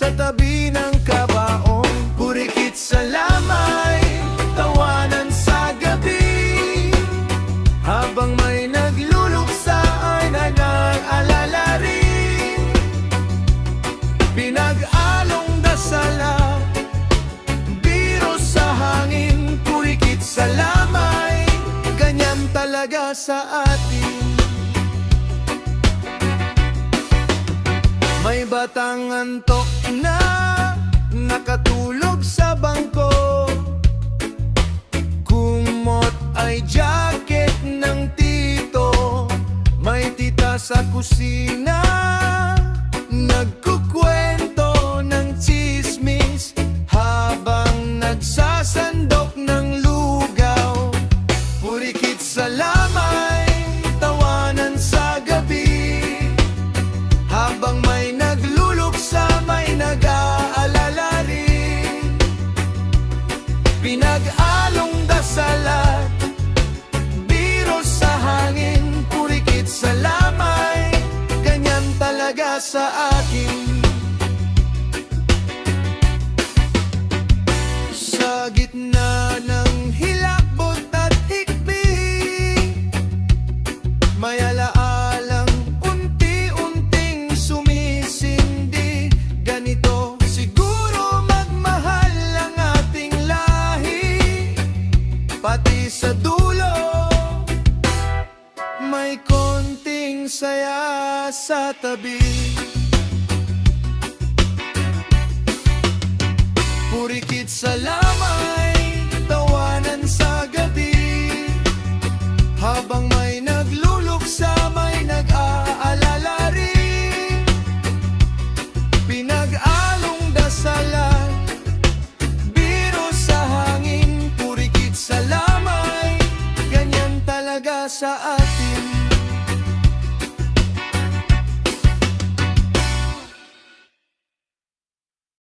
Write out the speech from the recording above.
sa tabi ng kabaong. Purikit sa lamay, tawanan sa gabi, habang may nagluluksa ay nag-aalala rin. Pinag-along dasala, biro sa hangin, purikit sa lamay, ganyan talaga sa atin. May batang antok na nakatulog sa bangko, kumot ay jacket ng tito. May tita sa kusina, nagkukwento ng tsismis, habang nagsasandok ng lugaw. Purikit sa lamay, tawanan sa gabi, habang may nagluluksa, may nag-aalala rin. Pinag-along dasalat, biro sa hangin, purikit sa lamay, ganyan talaga sa akin. Sa gitna ng hilakbot at hikbi, may alaalang unti-unting sumisindi. Ganito siguro magmahal ang ating lahi, pati sa dulo may konting saya sa tabi. Purikit sa lamay, tawanan sa gabi, habang may nagluluksa, may nag-aalala rin. Pinag-along dasalan, biro sa hangin, purikit sa lamay, ganyan talaga sa